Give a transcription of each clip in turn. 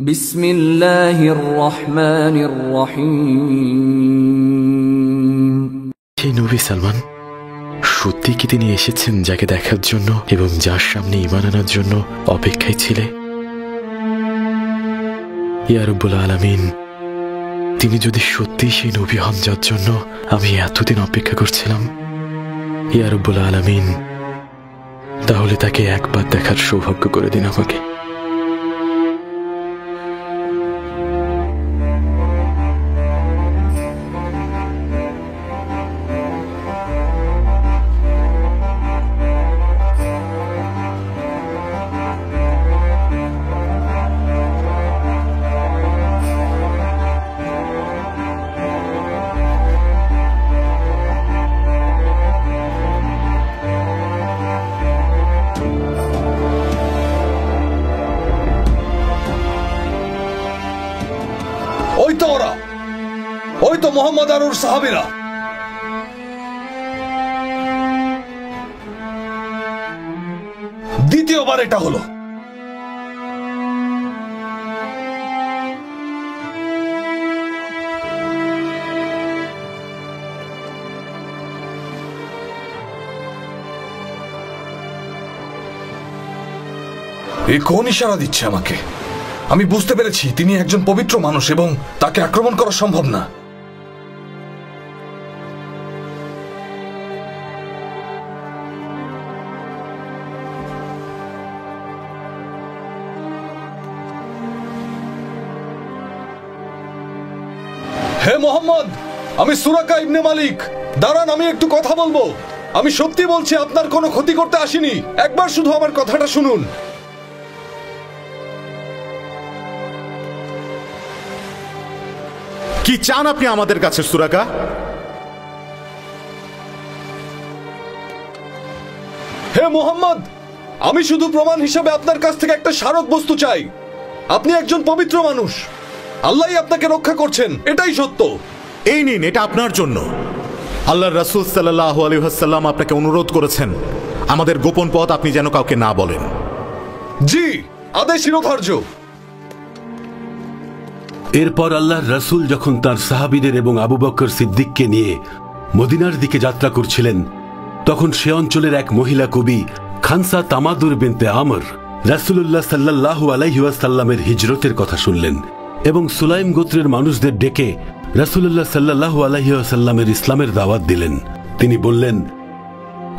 বিসমিল্লাহির রহমানির রহিম। হে নবী সালমান, সত্যি কি তিনি এসেছেন যাকে দেখার জন্য এবং যার সামনে ঈমান আনার জন্য অপেক্ষায় ছিলে? ইয়া রাব্বুল আলামিন, তিনি যদি সত্যিই সেই নবী হন যার জন্য আমি এতদিন অপেক্ষা করছিলাম, ইয়া রাব্বুল আলামিন, তাহলে তাকে একবার দেখার সৌভাগ্য করে দিন আমাকে। ওই তো মোহাম্মদ আর ওর সাহাবীরা। দ্বিতীয়বার এটা হলো। এ কোন ইশারা দিচ্ছে আমাকে? আমি বুঝতে পেরেছি তিনি একজন পবিত্র মানুষ এবং তাকে আক্রমণ করা সম্ভব না। হে মোহাম্মদ, আমি সুরাকা ইবনে মালিক। দাঁড়ান, আমি একটু কথা বলবো। আমি সত্যি বলছি, আপনার কোনো ক্ষতি করতে আসিনি। একবার শুধু আমার কথাটা শুনুন। কি চান আপনি আমাদের কাছে সুরাকা? হে মোহাম্মদ, আমি শুধু প্রমাণ হিসেবে আপনার কাছ থেকে একটা স্মারক বস্তু চাই। আপনি একজন পবিত্র মানুষ, আল্লাহই আপনাকে রক্ষা করছেন, এটাই সত্য। এই নিন, এটা আপনার জন্য। আল্লাহর রাসূল সাল্লাল্লাহু আলাইহি ওয়াসাল্লাম আপনাকে অনুরোধ করেছেন আমাদের গোপন পথ আপনি যেন কাউকে না বলেন। জি, আদেশ শিরোধার্য। এরপর আল্লাহর রাসূল যখন তার সাহাবীদের এবং আবু বকর সিদ্দিককে নিয়ে মদিনার দিকে যাত্রা করছিলেন, তখন সে অঞ্চলের এক মহিলা কবি খানসা তামাদুর বিনতে আমর রাসূলুল্লাহ সাল্লাল্লাহু আলাইহি ওয়াসাল্লামের হিজরতের কথা শুনলেন এবং সুলাইম গোত্রের মানুষদের ডেকে রাসূলুল্লাহ সাল্লাল্লাহু আলাইহি ওয়াসাল্লামের ইসলামের দাওয়াত দিলেন। তিনি বললেন,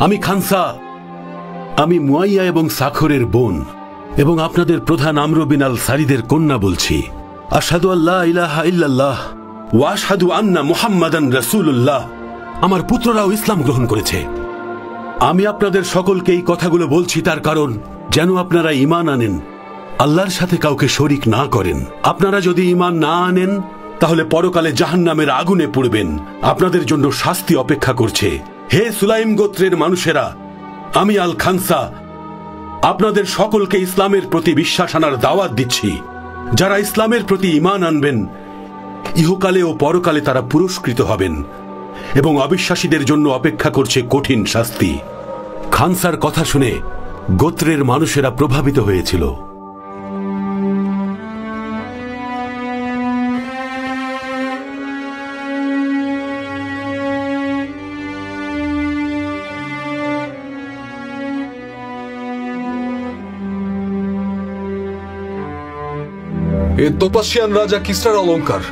আমি খানসা, আমি মুয়াইয়া এবং সাখরের বোন এবং আপনাদের প্রধান আমর বিন আল সারিদের কন্যা বলছি। আশহাদু আল্লা ইলাহা ইল্লাল্লাহ ওয়া আশহাদু আন্না মুহাম্মাদান রাসূলুল্লাহ। আমার পুত্ররাও ইসলাম গ্রহণ করেছে। আমি আপনাদের সকলকে এই কথাগুলো বলছি তার কারণ যেন আপনারা ঈমান আনেন, আল্লাহর সাথে কাউকে শরীক না করেন। আপনারা যদি ঈমান না আনেন তাহলে পরকালে জাহান্নামের আগুনে পড়বেন। আপনাদের জন্য শাস্তি অপেক্ষা করছে। হে সুলাইম গোত্রের মানুষেরা, আমি আল খানসা আপনাদের সকলকে ইসলামের প্রতি বিশ্বাস আনার দাওয়াত দিচ্ছি। যারা ইসলামের প্রতি ঈমান আনবেন, ইহকালে ও পরকালে তারা পুরস্কৃত হবেন এবং অবিশ্বাসীদের জন্য অপেক্ষা করছে কঠিন শাস্তি। খানসার কথা শুনে গোত্রের মানুষেরা প্রভাবিত হয়েছিল। এ তোপাসিয়ান রাজা কিসরার অলংকার।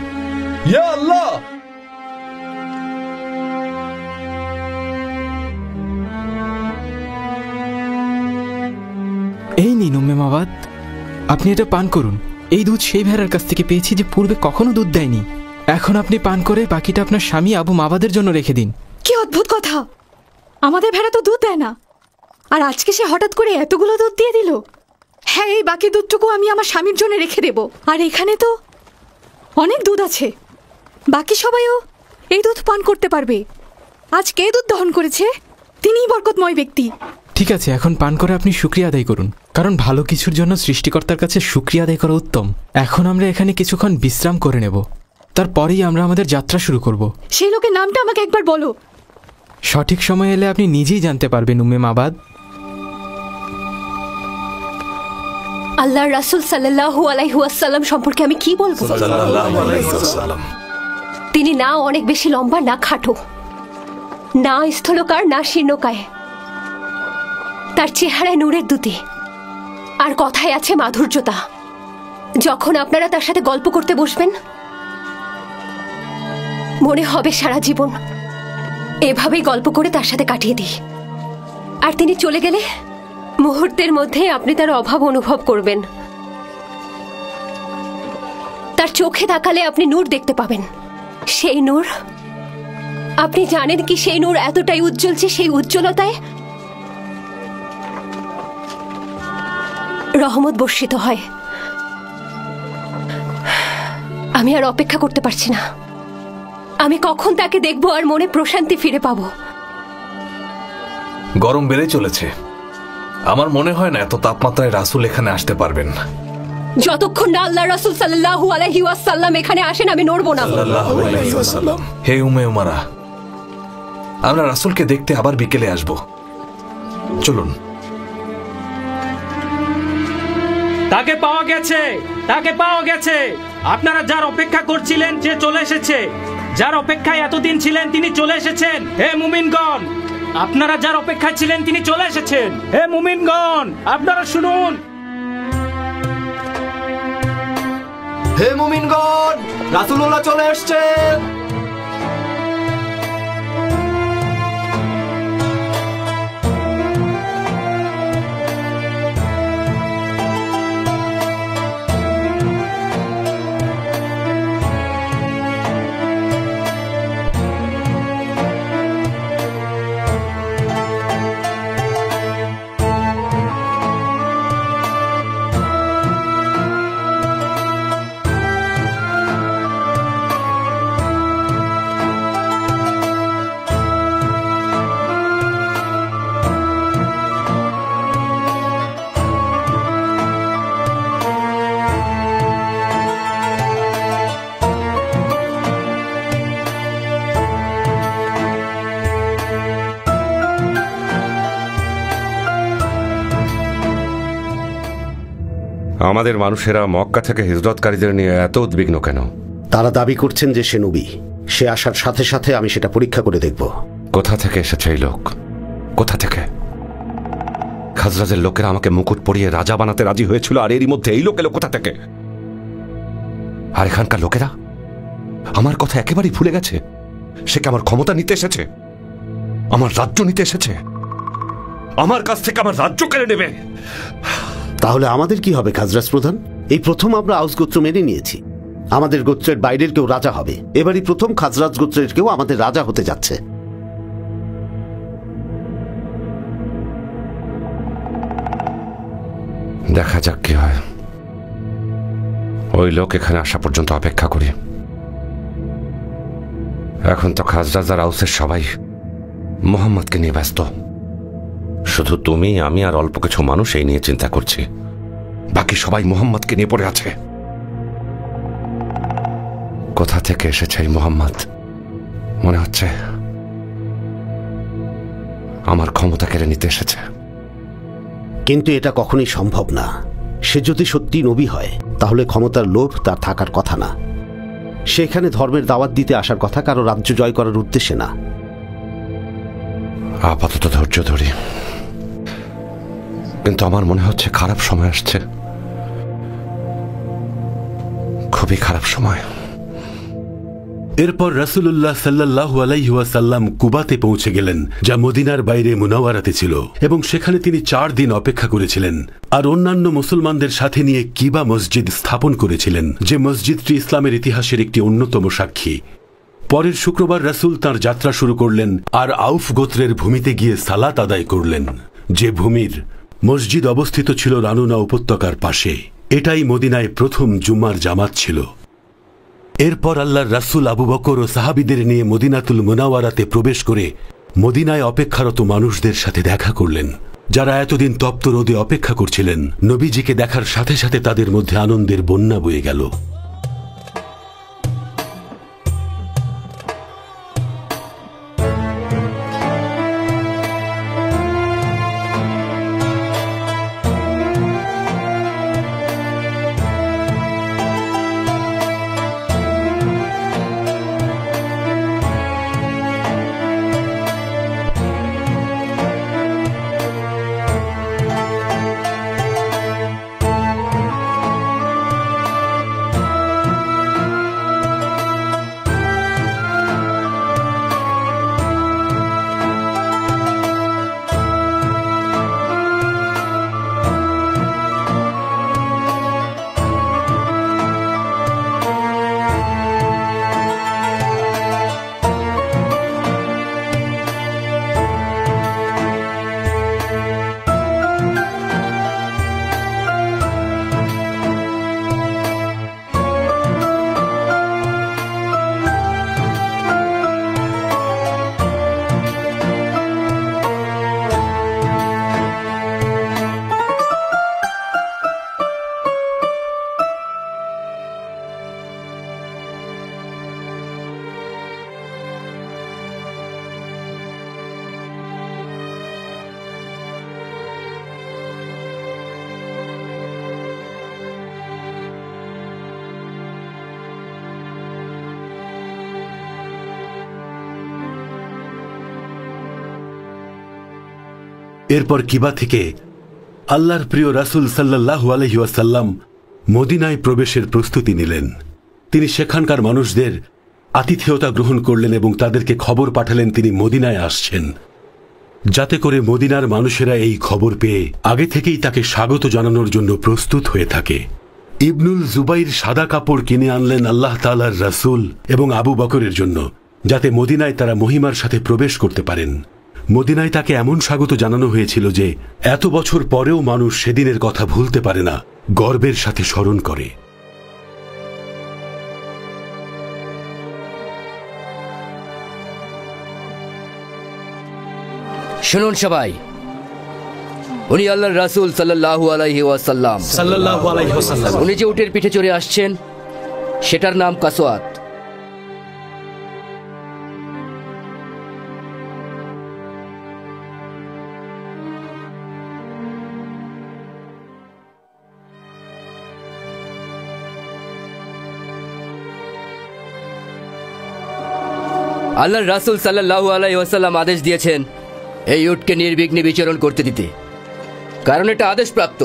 ইয়া আল্লাহ! এই নিন উম্মে মাওয়াদ, আপনি এটা পান করুন। এই দুধ সেই ভেড়ার কাছ থেকে পেয়েছি যে পূর্বে কখনো দুধ দেয়নি। এখন আপনি পান করে বাকিটা আপনার স্বামী আবু মাওয়াদের জন্য রেখে দিন। কি অদ্ভুত কথা! আমাদের ভেড়া তো দুধ দেয় না, আর আজকে সে হঠাৎ করে এতগুলো দুধ দিয়ে দিল। হ্যাঁ, এই বাকি দুধটুকু আমি আমার স্বামীর জন্য রেখে দেব। আর এখানে তো অনেক দুধ আছে, বাকি সবাইও এই দুধ পান করতে পারবে। আজ কে দুধ দহন করেছে তিনিই বরকতময় ব্যক্তি। ঠিক আছে, এখন পান করে আপনি শুকরিয়া আদায় করুন, কারণ ভালো কিছুর জন্য সৃষ্টিকর্তার কাছে শুকরিয়া আদায় করা উত্তম। এখন আমরা এখানে কিছুক্ষণ বিশ্রাম করে নেব, তারপরেই আমরা আমাদের যাত্রা শুরু করব। সেই লোকের নামটা আমাকে একবার বলো। সঠিক সময় এলে আপনি নিজেই জানতে পারবেন উম্মে মাওয়াদ। আল্লাহর রাসূল সাল্লাল্লাহু আলাইহি ওয়াসাল্লাম সম্পর্কে আমি কি বলবো? তিনি না অনেক বেশি লম্বা, না খাটো, না স্থূলকায়, না শীর্ণকায়। তার চেহারায় নূরের দ্যুতি, আর কথায় আছে মাধুর্যতা। যখন আপনারা তার সাথে গল্প করতে বসবেন, মনে হবে সারা জীবন এভাবেই গল্প করে তার সাথে কাটিয়ে দিই। আর তিনি চলে গেলে মুহূর্তের মধ্যে আপনি তার অভাব অনুভব করবেন। তার চোখে তাকালে আপনি নূর দেখতে পাবেন। সেই নূর, আপনি জানেন কি সেই নূর এতটাই উজ্জ্বল যে সেই উজ্জ্বলতায় রহমত বর্ষিত হয়। আমি আর অপেক্ষা করতে পারছি না। আমি কখন তাকে দেখবো আর মনে প্রশান্তি ফিরে পাবো। গরম বেড়ে চলেছে, আমার মনে হয় না এত তাপমাত্রায় রাসূল এখানে আসতে পারবেন। যতক্ষণ না আল্লাহর রাসূল সাল্লাল্লাহু আলাইহি ওয়াসাল্লাম এখানে আসেন, আমি নড়বো না। হে উম্মে উমারা, আমরা রাসূলকে দেখতে আবার বিকেলে আসব। চলুন। তাকে পাওয়া গেছে, তাকে পাওয়া গেছে। আপনারা যার অপেক্ষা করছিলেন সে চলে এসেছে। যার অপেক্ষায় এতদিন ছিলেন তিনি চলে এসেছেন। হে মুমিনগণ, আপনারা যার অপেক্ষায় ছিলেন তিনি চলে এসেছেন। হে মুমিনগণ, আপনারা শুনুন। হে মুমিনগণ, রাসূলুল্লাহ চলে এসেছেন। আমাদের মানুষেরা মক্কা থেকে হিজরতকারীদের নিয়ে এত উদ্বিগ্ন কেন? তারা দাবি করছেন যে সে নবী। সে আসার সাথে সাথে আমি সেটা পরীক্ষা করে দেখব। কোথা থেকে এসেছে এই লোক? কোথা থেকে? খাজরাজের লোকেরা আমাকে মুকুট পরিয়ে রাজা বানাতে রাজি হয়েছিল, আর এরই মধ্যে এই লোক এলো কোথা থেকে? আর এখানকার লোকেরা আমার কথা একেবারেই ভুলে গেছে। সে কি আমার ক্ষমতা নিতে এসেছে? আমার রাজ্য নিতে এসেছে? আমার কাছ থেকে আমার রাজ্য কেড়ে নেবে? তাহলে আমাদের কি হবে খাজরাজ প্রধান? এই প্রথম আমরা আউস গোত্র মেনে নিয়েছি। আমাদের গোত্রের বাইরের কেউ রাজা হবে। এবারই প্রথম খাজরাজ গোত্রের কেউ আমাদের রাজা হতে যাচ্ছে। দেখা যাক কি হয়। ওই লোক এখানে আসা পর্যন্ত অপেক্ষা করি। এখন তো খাজরাজ আর আউসের সবাই মোহাম্মদকে নিয়ে ব্যস্ত। শুধু তুমি, আমি আর অল্প কিছু মানুষ এই নিয়ে চিন্তা করছি। বাকি সবাই মোহাম্মদকে নিয়ে পড়ে আছে। কোথা থেকে এসেছে এই মোহাম্মদ? মনে হচ্ছে আমার ক্ষমতা কেড়ে নিতে এসেছে। কিন্তু এটা কখনোই সম্ভব না। সে যদি সত্যি নবী হয় তাহলে ক্ষমতার লোভ তার থাকার কথা না। সেখানে ধর্মের দাওয়াত দিতে আসার কথা, কারো রাজ্য জয় করার উদ্দেশ্যে না। আপাতত ধৈর্য ধরি, কিন্তু আমার মনে হচ্ছে খারাপ সময় আসছে। খুবই খারাপ সময়। এরপর রাসূলুল্লাহ সাল্লাল্লাহু আলাইহি ওয়াসাল্লাম কুবাতে পৌঁছে গেলেন, যা মদিনার বাইরে মুনাওয়ারাতে ছিল, এবং সেখানে তিনি 4 দিন অপেক্ষা করেছিলেন আর অন্যান্য মুসলমানদের সাথে নিয়ে কিবা মসজিদ স্থাপন করেছিলেন, যে মসজিদটি ইসলামের ইতিহাসের একটি অন্যতম সাক্ষী। পরের শুক্রবার রাসূল তাঁর যাত্রা শুরু করলেন আর আউফ গোত্রের ভূমিতে গিয়ে সালাত আদায় করলেন, যে ভূমির মসজিদ অবস্থিত ছিল রানুনা উপত্যকার পাশে। এটাই মদিনায় প্রথম জুম্মার জামাত ছিল। এরপর আল্লাহর রাসূল আবু বকর ও সাহাবীদের নিয়ে মদিনাতুল মুনাওয়ারাতে প্রবেশ করে মদিনায় অপেক্ষারত মানুষদের সাথে দেখা করলেন, যারা এতদিন তপ্ত রোদে অপেক্ষা করছিলেন। নবীজিকে দেখার সাথে সাথে তাদের মধ্যে আনন্দের বন্যা বয়ে গেল। এরপর কিবা থেকে আল্লাহর প্রিয় রাসূল সাল্লাল্লাহু আলাইহি ওয়াসাল্লাম মদিনায় প্রবেশের প্রস্তুতি নিলেন। তিনি সেখানকার মানুষদের আতিথেয়তা গ্রহণ করলেন এবং তাদেরকে খবর পাঠালেন তিনি মদিনায় আসছেন, যাতে করে মদিনার মানুষেরা এই খবর পেয়ে আগে থেকেই তাকে স্বাগত জানানোর জন্য প্রস্তুত হয়ে থাকে। ইবনুল জুবাইর সাদা কাপড় কিনে আনলেন আল্লাহ তাআলার রাসূল এবং আবু বকরের জন্য, যাতে মদিনায় তারা মহিমার সাথে প্রবেশ করতে পারেন। মদিনায় তাকে এমন স্বাগত জানানো হয়েছিল যে এত বছর পরেও মানুষ সেদিনের কথা ভুলতে পারে না, গর্বের সাথে স্মরণ করে। শুনুন সবাই, উনি আল্লাহর রাসূল সাল্লাল্লাহু আলাইহি ওয়াসাল্লাম। উনি যে উটের পিঠে চড়ে আসছেন সেটার নাম কাসওয়াত। আল্লাহর রাসূল সাল্লাল্লাহু আলাইহি ওয়াসাল্লাম আদেশ দিয়েছেন এই উটকে নির্বিঘ্নে বিচরণ করতে দিতে, কারণ এটা আদেশপ্রাপ্ত।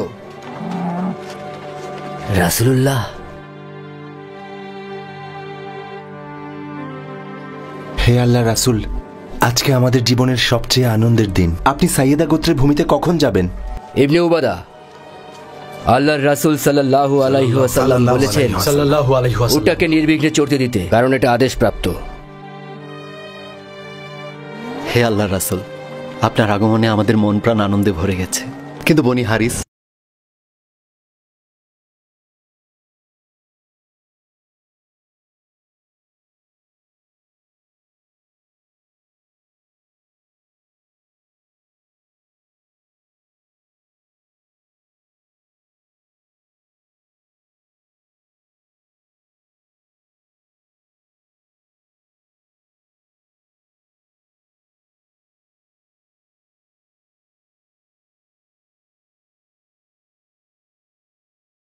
রাসূলুল্লাহ, হে আল্লাহ রাসূল, আজকে আমাদের জীবনের সবচেয়ে আনন্দের দিন। আপনি সাইয়েদা গোত্রের ভূমিতে কখন যাবেন? ইবনে উবাদা, আল্লাহর রাসূল সাল্লাল্লাহু আলাইহি ওয়াসাল্লাম বলেছেন উটটাকে নির্বিঘ্নে চড়তে দিতে, কারণ এটা আদেশপ্রাপ্ত। হে আল্লাহর রাসূল, আপনার আগমনে আমাদের মন প্রাণ আনন্দে ভরে গেছে, কিন্তু বনি হারিস